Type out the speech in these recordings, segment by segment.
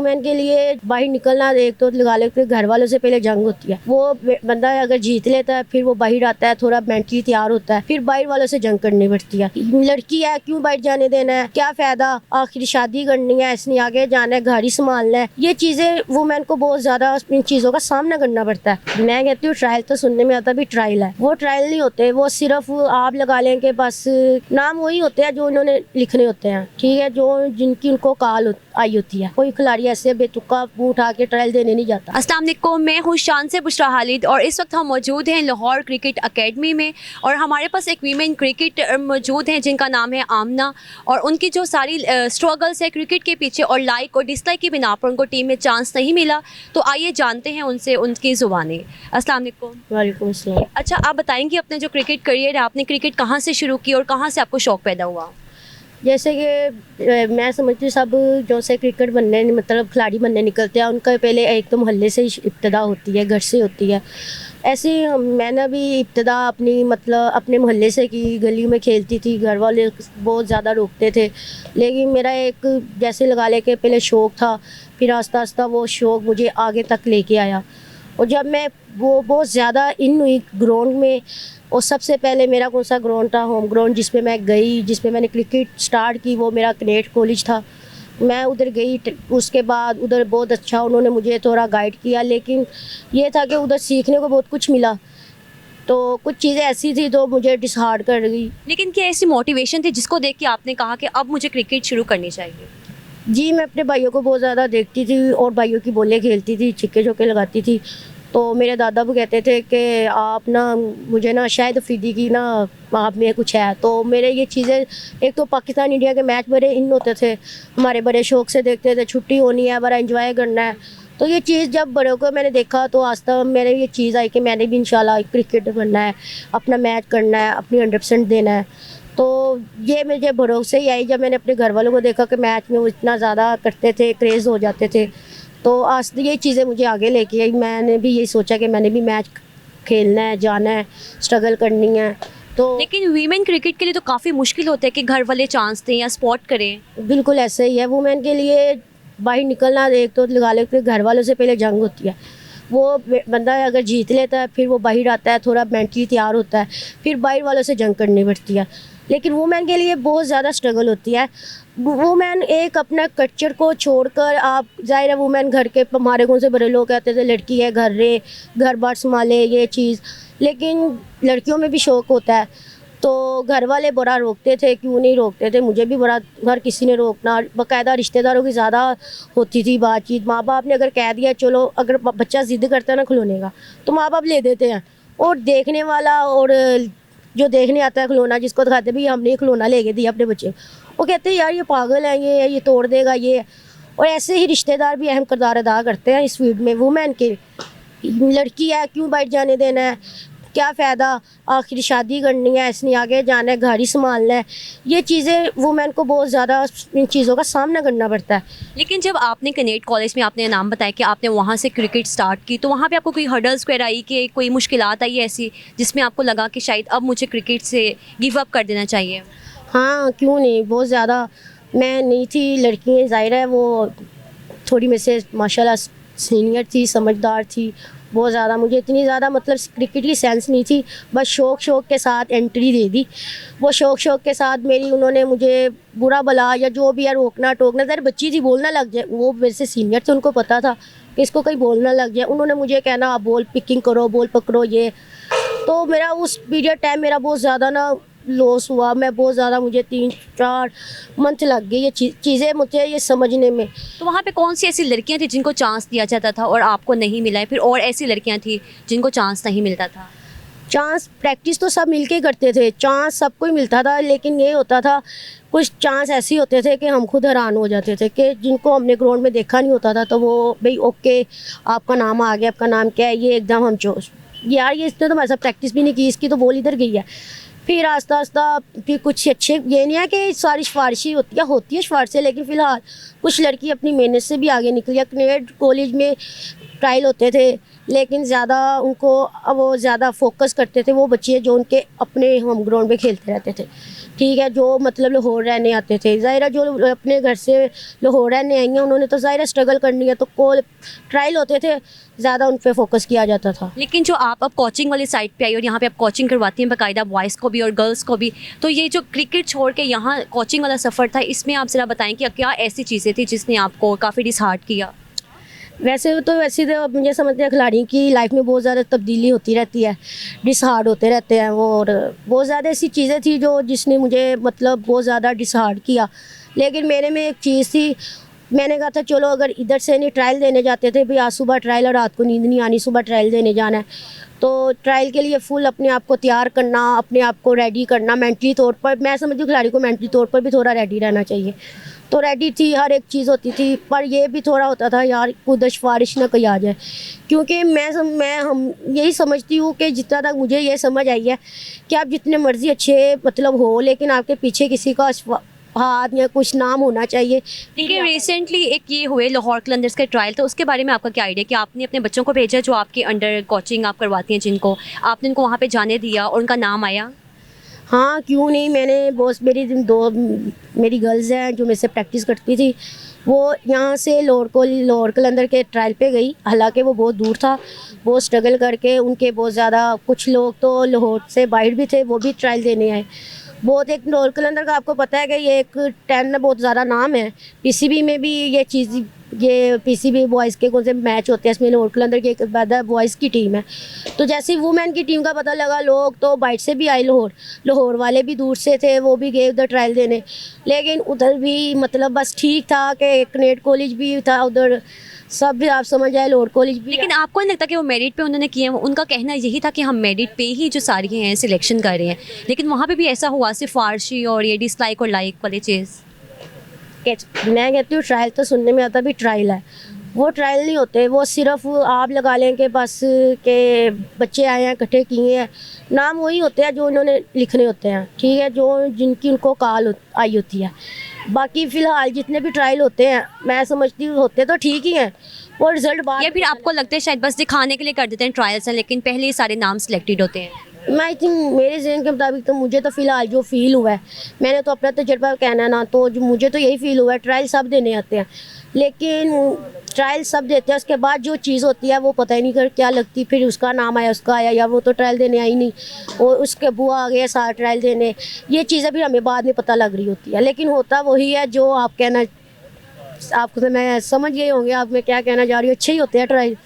Women के लिए बाहर निकलना, एक तो लगा लेते घर वालों से पहले जंग होती है। वो बंदा अगर जीत लेता है फिर वो बाहर आता है, थोड़ा मेंटली तैयार होता है, फिर बाहर वालों से जंग करनी पड़ती है। लड़की है क्यों बाहर जाने देना है, क्या फायदा, आखिर शादी करनी है, इसने आगे जाना है, घर ही संभालना है। ये चीजें वुमेन को बहुत ज्यादा इन चीजों का सामना करना पड़ता है। मैं कहती हूँ ट्रायल तो सुनने में आता भी ट्रायल है, वो ट्रायल नहीं होते, वो सिर्फ आप लगा लें कि बस नाम वही होते हैं जो उन्होंने लिखने होते हैं, ठीक है, जो जिनकी उनको काल आई होती है। कोई खिलाड़ी ऐसे बेतुका मुंह उठा के ट्रायल देने नहीं जाता। अस्सलाम वालेकुम, मैं हूँ शान से बुशरा खालिद और इस वक्त हम मौजूद हैं लाहौर क्रिकेट एकेडमी में और हमारे पास एक वीमेन क्रिकेटर मौजूद हैं जिनका नाम है आमना और उनकी जो सारी स्ट्रगल्स है क्रिकेट के पीछे और लाइक और डिसलाइक की बिना पर उनको टीम में चांस नहीं मिला। तो आइए जानते हैं उनसे उनकी ज़ुबानी। अस्सलाम वालेकुम। वालेकुम अस्सलाम। अच्छा, आप बताएंगे अपने जो क्रिकेट करियर है, आपने क्रिकेट कहाँ से शुरू की और कहाँ से आपको शौक़ पैदा हुआ? जैसे कि मैं समझती हूँ सब जो से क्रिकेट बनने मतलब खिलाड़ी बनने निकलते हैं उनका पहले एक तो मोहल्ले से ही इब्तिदा होती है, घर से होती है। ऐसे ही मैंने भी इब्तिदा अपनी मतलब अपने मोहल्ले से की, गली में खेलती थी, घर वाले बहुत ज़्यादा रोकते थे, लेकिन मेरा एक जैसे लगा ले के पहले शौक़ था, फिर आस्ता आस्ता वो शौक़ मुझे आगे तक लेके आया। और जब मैं वो बहुत ज़्यादा इन हुई ग्राउंड में, और सबसे पहले मेरा कौन सा ग्राउंड था, होम ग्राउंड जिस पे मैं गई, जिस पे मैंने क्रिकेट स्टार्ट की, वो मेरा कैडेट कॉलेज था। मैं उधर गई, उसके बाद उधर बहुत अच्छा उन्होंने मुझे थोड़ा गाइड किया, लेकिन ये था कि उधर सीखने को बहुत कुछ मिला, तो कुछ चीज़ें ऐसी थी जो मुझे डिसहार्ड कर गई। लेकिन क्या ऐसी मोटिवेशन थी जिसको देख के आपने कहा कि अब मुझे क्रिकेट शुरू करनी चाहिए? जी, मैं अपने भाइयों को बहुत ज़्यादा देखती थी और भाइयों की बॉलें खेलती थी, छिक्के चौके लगाती थी, तो मेरे दादा भी कहते थे कि आप ना मुझे ना शायद अफरीदी की ना आप में कुछ है। तो मेरे ये चीज़ें, एक तो पाकिस्तान इंडिया के मैच बड़े इन होते थे, हमारे बड़े शौक़ से देखते थे, छुट्टी होनी है, बड़ा एंजॉय करना है। तो ये चीज़ जब बड़ों को मैंने देखा तो आस्था मेरे ये चीज़ आई कि मैंने भी इंशाल्लाह क्रिकेट बनना है, अपना मैच करना है, अपनी 100% देना है। तो ये मुझे भरोसे ही आई जब मैंने अपने घर वालों को देखा कि मैच में वो इतना ज़्यादा करते थे, क्रेज़ हो जाते थे, तो आज ये चीज़ें मुझे आगे लेके आई। मैंने भी यही सोचा कि मैंने भी मैच खेलना है, जाना है, स्ट्रगल करनी है। तो लेकिन वीमेन क्रिकेट के लिए तो काफ़ी मुश्किल होता है कि घर वाले चांस दें या सपोर्ट करें। बिल्कुल ऐसे ही है, वुमेन के लिए बाहर निकलना, एक तो लगा लेते घर वालों से पहले जंग होती है। वो बंदा अगर जीत लेता है फिर वो बाहर आता है, थोड़ा मेंटली तैयार होता है, फिर बाहर वालों से जंग करनी पड़ती है। लेकिन वुमेन के लिए बहुत ज़्यादा स्ट्रगल होती है। वुमेन एक अपना कल्चर को छोड़कर, आप जाहिर है वुमेन घर के, हमारे कौन से बड़े लोग कहते थे लड़की है घर रे, घर बार संभाले, ये चीज़, लेकिन लड़कियों में भी शौक़ होता है। तो घर वाले बड़ा रोकते थे, क्यों नहीं रोकते थे, मुझे भी बड़ा हर किसी ने रोकना, बाकायदा रिश्तेदारों की ज़्यादा होती थी बातचीत। माँ बाप ने अगर कह दिया चलो, अगर बच्चा ज़िद करता है ना खिलौने का, तो माँ बाप ले देते हैं, और देखने वाला और जो देखने आता है खिलौना, जिसको दिखाते भी हमने खिलौना लेके दिया अपने बच्चे, वो कहते हैं यार ये पागल है, ये तोड़ देगा ये। और ऐसे ही रिश्तेदार भी अहम किरदार अदा करते हैं इस फील्ड में। वुमेन के लड़की है क्यों बाहर जाने देना है, क्या फ़ायदा, आखिर शादी करनी है, इसने आगे जाना है, घर ही संभालना है। ये चीज़ें वुमेन को बहुत ज़्यादा इन चीज़ों का सामना करना पड़ता है। लेकिन जब आपने कैडेट कॉलेज में आपने नाम बताया कि आपने वहाँ से क्रिकेट स्टार्ट की, तो वहाँ पे आपको कोई हर्डल्स वगैरह आई कि कोई मुश्किलात आई ऐसी जिसमें आपको लगा कि शायद अब मुझे क्रिकेट से गिव अप कर देना चाहिए? हाँ, क्यों नहीं, बहुत ज़्यादा। मैं नहीं थी, लड़की ज़ाहिर है वो थोड़ी मेरे से माशाल्लाह सीनियर थी, समझदार थी बहुत ज़्यादा। मुझे इतनी ज़्यादा मतलब क्रिकेट की सेंस नहीं थी, बस शौक़ के साथ एंट्री दे दी। वो शौक़ के साथ मेरी, उन्होंने मुझे बुरा भला या जो भी है रोकना टोकना, ज़रा बच्ची थी, बोलना लग जाए, वो मेरे से सीनियर थे, उनको पता था कि इसको कहीं बोलना लग जाए, उन्होंने मुझे कहना आप बॉल पिकिंग करो, बॉल पकड़ो, ये। तो मेरा उस पीरियड टाइम मेरा बहुत ज़्यादा ना लॉस हुआ, मैं बहुत ज़्यादा, मुझे 3-4 मंथ लग गई ये चीज़ें मुझे ये समझने में। तो वहाँ पे कौन सी ऐसी लड़कियाँ थी जिनको चांस दिया जाता था और आपको नहीं मिला है, फिर और ऐसी लड़कियाँ थी जिनको चांस नहीं मिलता था? चांस प्रैक्टिस तो सब मिलके करते थे, चांस सबको ही मिलता था, लेकिन ये होता था कुछ चांस ऐसे होते थे कि हम खुद हैरान हो जाते थे कि जिनको हमने ग्राउंड में देखा नहीं होता था, तो वो भाई ओके आपका नाम आ गया, आपका नाम क्या है, ये एकदम हम जोश, यार ये इसने तो हमारे साथ प्रैक्टिस भी नहीं की, इसकी तो बॉल इधर गई है। फिर आस्ता आस्ता फिर कुछ अच्छे, ये नहीं है कि सारी सिफारिशी होती है सिफारिशें, लेकिन फ़िलहाल कुछ लड़की अपनी मेहनत से भी आगे निकली है। कैडेट कॉलेज में ट्रायल होते थे, लेकिन ज़्यादा उनको वो ज़्यादा फोकस करते थे वो बच्चे जो उनके अपने होम ग्राउंड में खेलते रहते थे। ठीक है, जो मतलब लाहौर रहने आते थे, ज़ाहिर जो अपने घर से लाहौर रहने आई हैं उन्होंने तो ज़ाहिर स्ट्रगल करनी है, तो को ट्रायल होते थे, ज़्यादा उन पे फोकस किया जाता था। लेकिन जो आप अब कोचिंग वाली साइड पे आई और यहाँ पे आप कोचिंग करवाती हैं बाकायदा बॉयज़ को भी और गर्ल्स को भी, तो ये जो क्रिकेट छोड़ के यहाँ कोचिंग वाला सफ़र था, इसमें आप ज़रा बताएं कि क्या ऐसी चीज़ें थी जिसने आपको काफ़ी डिसहार्ट किया? वैसे तो मुझे समझते हैं खिलाड़ी की लाइफ में बहुत ज़्यादा तब्दीली होती रहती है, डिसहार्ड होते रहते हैं वो, और बहुत ज़्यादा ऐसी चीज़ें थी जो जिसने मुझे मतलब बहुत ज़्यादा डिसहार्ड किया। लेकिन मेरे में एक चीज़ थी, मैंने कहा था चलो अगर इधर से नहीं ट्रायल देने जाते थे भाई, आज सुबह ट्रायल और रात को नींद नहीं आनी, सुबह ट्रायल देने जाना है, तो ट्रायल के लिए फुल अपने आप को तैयार करना, अपने आप को रेडी करना मेंटली तौर पर। मैं समझती हूँ खिलाड़ी को मेंटली तौर पर भी थोड़ा रेडी रहना चाहिए, तो रेडी थी, हर एक चीज़ होती थी, पर ये भी थोड़ा होता था यार कुदश फारिश ना कहीं आ जाए, क्योंकि हम यही समझती हूँ कि जितना तक मुझे ये समझ आई है कि आप जितने मर्ज़ी अच्छे मतलब हो, लेकिन आपके पीछे किसी का हाथ या कुछ नाम होना चाहिए। देखिए रिसेंटली एक ये हुए लाहौर कलंदर्स का ट्रायल, तो उसके बारे में आपका क्या आइडिया कि आपने अपने बच्चों को भेजा जो आपके अंडर कोचिंग आप करवाती हैं, जिनको आपने उनको वहाँ पे जाने दिया और उनका नाम आया? हाँ, क्यों नहीं, मैंने बहुत मेरी गर्ल्स हैं जो मेरे से प्रैक्टिस करती थी, वो यहाँ से लाहौर कलंदर के ट्रायल पे गई, हालांकि वो बहुत दूर था, बहुत स्ट्रगल करके उनके बहुत ज़्यादा कुछ लोग तो लाहौर से बाहर भी थे, वो भी ट्रायल देने आए। बहुत एक लाहौर कलंदर का आपको पता है कि ये एक 10 में बहुत ज़्यादा नाम है, पीसीबी में भी ये चीज़, ये पीसीबी बॉयज़ के कौन से मैच होते हैं, इसमें लाहौर कलंदर की एक बॉयज़ की टीम है, तो जैसे ही वुमेन की टीम का पता लगा, लोग तो बाइट से भी आए, लाहौर वाले भी दूर से थे, वो भी गए उधर ट्रायल देने, लेकिन उधर भी मतलब बस ठीक था कि एक नेट कॉलेज भी था उधर, सब भी आप समझ आए, लाहौर कॉलेज भी। लेकिन आपको नहीं लगता कि वो मेरिट पे उन्होंने किए हैं? उनका कहना यही था कि हम मेरिट पे ही जो सारी हैं सिलेक्शन कर रहे हैं, लेकिन वहाँ पे भी ऐसा हुआ सिर्फ फारशी और ये डिसलाइक और लाइक वाले चीज़? मैं कहती हूँ ट्रायल तो सुनने में आता भी ट्रायल है, वो ट्रायल नहीं होते, वो सिर्फ आप लगा लें कि बस के बच्चे आए हैं इकट्ठे किए हैं, नाम वही होते हैं जो उन्होंने लिखने होते हैं, ठीक है, जो जिनकी उनको कॉल आई होती है। बाकी फ़िलहाल जितने भी ट्रायल होते हैं मैं समझती हूँ होते तो ठीक ही हैं, वो रिज़ल्ट बाद या फिर आपको लगता है शायद बस दिखाने के लिए कर देते हैं ट्रायल्स हैं, लेकिन पहले ही सारे नाम सिलेक्टेड होते हैं? मैं आई थिंक मेरे जहन के मुताबिक तो मुझे तो फ़िलहाल जो फील हुआ है, मैंने तो अपना तजर्बा कहना ना, तो जो मुझे तो यही फील हुआ है, ट्रायल सब देने आते हैं, लेकिन ट्रायल सब देते हैं, उसके बाद जो चीज़ होती है वो पता ही नहीं कर क्या लगती, फिर उसका नाम आया, उसका आया, या वो तो ट्रायल देने आई नहीं, और उसके बुआ आ गया सारा ट्रायल देने, ये चीज़ें भी हमें बाद में पता लग रही होती है, लेकिन होता वही है जो आप कहना, आपको तो मैं समझ गए होंगे आप मैं क्या कहना जा रही हूँ, अच्छे ही होते हैं ट्रायल।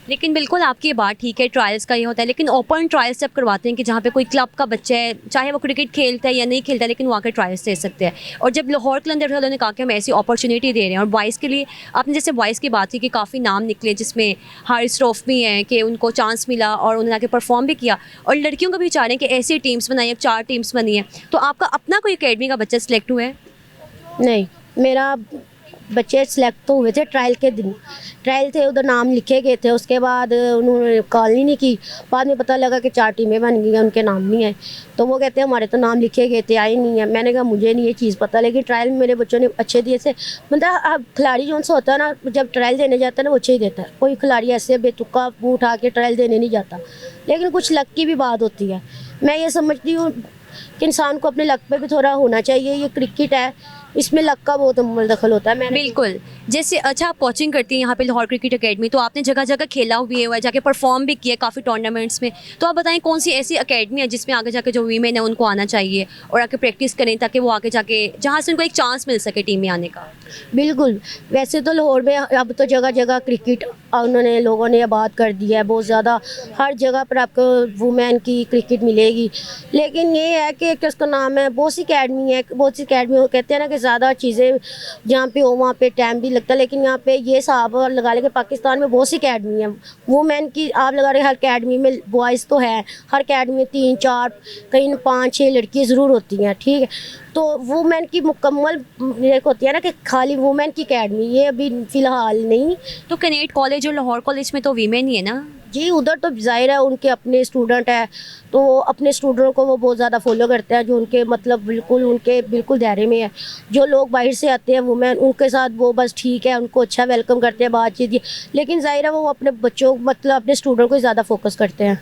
लेकिन बिल्कुल आपकी ये बात ठीक है, ट्रायल्स का ये होता है, लेकिन ओपन ट्रायल्स जब करवाते हैं कि जहाँ पे कोई क्लब का बच्चा है, चाहे वो क्रिकेट खेलता है या नहीं खेलता, लेकिन वो आकर ट्रायल्स दे सकते हैं, और जब लाहौर कलंदर वालों ने कहा कि हम ऐसी अपॉर्चुनिटी दे रहे हैं, और बॉयज़ के लिए आपने जैसे बॉयज़ की बात की कि काफ़ी नाम निकले, जिसमें हारिस रऊफ भी हैं कि उनको चांस मिला और उन्होंने आके परफॉर्म भी किया, और लड़कियों को भी चाह रहे हैं कि ऐसी टीम्स बनाई, अब 4 टीम्स बनी है, तो आपका अपना कोई अकेडमी का बच्चा सिलेक्ट हुआ है? नहीं, मेरा बच्चे सिलेक्ट तो हुए थे ट्रायल के दिन, ट्रायल थे उधर नाम लिखे गए थे, उसके बाद उन्होंने कॉल ही नहीं की, बाद में पता लगा कि 4 टीमें बन गई हैं, उनके नाम नहीं आए, तो वो कहते हैं हमारे तो नाम लिखे गए थे, आए नहीं है। मैंने कहा मुझे नहीं ये चीज़ पता, लेकिन ट्रायल में मेरे बच्चों ने अच्छे दिए थे, मतलब अब खिलाड़ी जो सा होता है ना, जब ट्रायल देने जाता है ना वो अच्छे ही देता है, कोई खिलाड़ी ऐसे बेतुका मुँह उठा के ट्रायल देने नहीं जाता, लेकिन कुछ लक की भी बात होती है। मैं ये समझती हूँ कि इंसान को अपने लक पे भी थोड़ा होना चाहिए, ये क्रिकेट है, इसमें लक का बहुत अमल दखल होता है। मैंने बिल्कुल, जैसे अच्छा आप कोचिंग करती हैं यहाँ पे लाहौर क्रिकेट एकेडमी, तो आपने जगह जगह खेला भी हुआ है, जाके परफॉर्म भी किया काफ़ी टूर्नामेंट्स में, तो आप बताएं कौन सी ऐसी एकेडमी है जिसमें आगे जाके जो वीमेन है उनको आना चाहिए और आके प्रैक्टिस करें, ताकि वो आगे जाके जहाँ से उनको एक चांस मिल सके टीम में आने का? बिल्कुल, वैसे तो लाहौर में अब तो जगह जगह क्रिकेट उन्होंने लोगों ने आबाद कर दिया है, बहुत ज़्यादा हर जगह पर आपको वुमेन की क्रिकेट मिलेगी, लेकिन ये है कि एक उसका नाम है, बहुत सी अकेडमी है, बहुत सी अकेडमी कहते हैं ना कि ज़्यादा चीज़ें जहाँ पे हो वहाँ पे टाइम भी लगता है, लेकिन यहाँ पे ये साहब लगा ले कि पाकिस्तान में बहुत सी अकेडमी है वुमेन की, आप लगा रहे हर अकेडमी में बॉयज़ तो है, हर अकेडमी में 3-4 कहीं 5-6 लड़कियाँ ज़रूर होती हैं, ठीक है, तो वुमेन की मुकम्मल एक होती है ना कि खाली वुमेन की अकेडमी, ये अभी फ़िलहाल नहीं। तो कैनेट कॉलेज और लाहौर कॉलेज में तो वीमेन ही है ना? जी, उधर तो ज़ाहिर है उनके अपने स्टूडेंट है, तो वो अपने स्टूडेंटों को वो बहुत ज़्यादा फॉलो करते हैं, जो उनके मतलब उनके बिल्कुल दायरे में है। जो लोग बाहर से आते हैं वुमेन, उनके साथ वो बस ठीक है, उनको अच्छा वेलकम करते हैं, बातचीत, लेकिन ज़ाहिर है वो अपने बच्चों मतलब अपने स्टूडेंट को ज़्यादा फोकस करते हैं।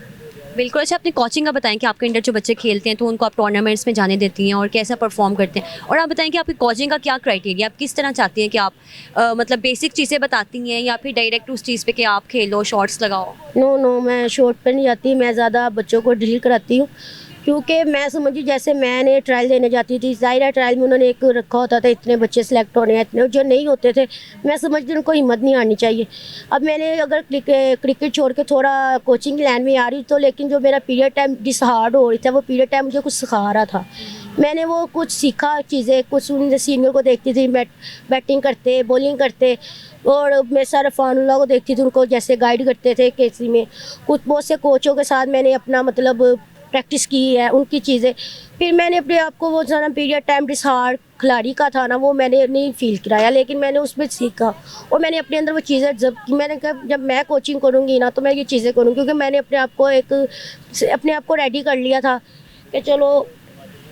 बिल्कुल। अच्छा, अपनी कोचिंग का बताएं कि आपके अंडर जो बच्चे खेलते हैं तो उनको आप टूर्नामेंट्स में जाने देती हैं और कैसा परफॉर्म करते हैं, और आप बताएं कि आपकी कोचिंग का क्या क्राइटेरिया, आप किस तरह चाहती हैं कि आप मतलब बेसिक चीज़ें बताती हैं या फिर डायरेक्ट उस चीज़ पे कि आप खेलो, शॉट्स लगाओ? नो नो, मैं शॉर्ट पे नहीं जाती, मैं ज़्यादा बच्चों को ड्रिल कराती हूँ, क्योंकि मैं समझी जैसे मैंने ट्रायल देने जाती थी, ज़ाहिर है ट्रायल में उन्होंने एक रखा होता था इतने बच्चे सेलेक्ट होने हैं, इतने जो नहीं होते थे, मैं समझती उनको हिम्मत नहीं आनी चाहिए। अब मैंने अगर क्रिकेट छोड़ के थोड़ा कोचिंग लाइन में आ रही तो, लेकिन जो मेरा पीरियड टाइम डिसहार्ड हो रही था, वो पीरियड टाइम मुझे कुछ सिखा रहा था, मैंने वो कुछ सीखा चीज़ें, कुछ उन सीनियर को देखती थी बैटिंग करते, बॉलिंग करते, और मैं सर फानुल्लाह को देखती थी, उनको जैसे गाइड करते थे केसी में, कुछ बहुत से कोचों के साथ मैंने अपना मतलब प्रैक्टिस की है उनकी चीज़ें। फिर मैंने अपने आप को वो सारा पीरियड टाइम डिसहार्ड खिलाड़ी का था ना, वो मैंने नहीं फील कराया, लेकिन मैंने उसमें सीखा और मैंने अपने अंदर वो चीज़ें जब की, मैंने कहा जब मैं कोचिंग करूँगी ना तो मैं ये चीज़ें करूँ, क्योंकि मैंने अपने आप को रेडी कर लिया था कि चलो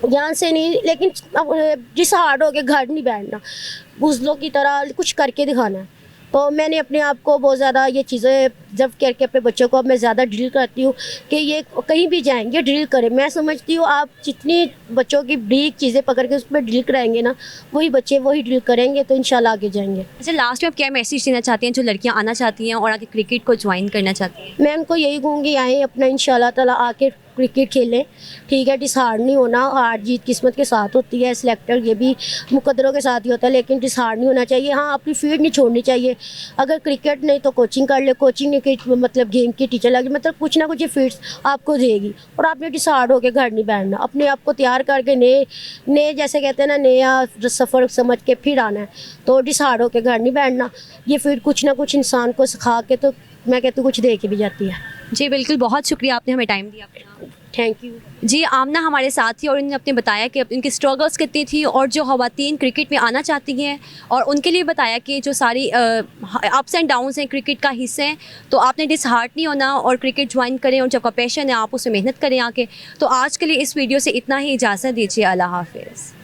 ज्ञान से नहीं, लेकिन अब डिसहार्ड हो के घर नहीं बैठना, बुज़दिलों की तरह कुछ करके दिखाना है। तो मैंने अपने आप को बहुत ज़्यादा ये चीज़ें जब करके अपने बच्चों को अब मैं ज़्यादा ड्रिल करती हूँ कि ये कहीं भी जाएंगे ड्रिल करें। मैं समझती हूँ आप जितनी बच्चों की ब्रीक चीज़ें पकड़ के उस पर ड्रिल कराएंगे ना, वही बच्चे वही ड्रिल करेंगे तो इंशाल्लाह आगे जाएंगे। अच्छा, लास्ट में आप क्या मैसेज देना चाहती हैं जो लड़कियां आना चाहती हैं और आके क्रिकेट को ज्वाइन करना चाहती हैं? मैं उनको यही कहूँगी आएँ अपना इंशाल्लाह ताला आके क्रिकेट खेलें, ठीक है, डिसहार्ड नहीं होना, हार जीत किस्मत के साथ होती है, सिलेक्टर ये भी मुकद्दरों के साथ ही होता है, लेकिन डिसहार्ड नहीं होना चाहिए। हाँ, अपनी फील्ड नहीं छोड़नी चाहिए, अगर क्रिकेट नहीं तो कोचिंग कर ले, कोचिंग नहीं की मतलब गेम की टीचर लगे, मतलब कुछ ना कुछ ये फील्ड्स आपको देगी, और आपने डिसहार्ड होकर घर नहीं बैठना, अपने आप को तैयार करके नए जैसे कहते हैं ना, नया सफ़र समझ के फिर आना है, तो डिसहार्ड होकर घर नहीं बैठना। ये फील्ड कुछ ना कुछ इंसान को सिखा के, तो मैं कहती हूँ कुछ दे के भी जाती है। जी बिल्कुल, बहुत शुक्रिया, आपने हमें टाइम दिया अपना। Thank you. जी, आमना हमारे साथ थी और इन्होंने अपने बताया कि इनकी स्ट्रगल्स कितनी थी और जो ख़वातीन क्रिकेट में आना चाहती हैं, और उनके लिए बताया कि जो सारी अप्स एंड डाउन्स हैं क्रिकेट का हिस्से हैं, तो आपने डिसहार्ट नहीं होना और क्रिकेट ज्वाइन करें, और जब का पैशन है आप उसमें मेहनत करें आके। तो आज के लिए इस वीडियो से इतना ही, इजाज़त दीजिए, अल्लाह हाफ़िज़।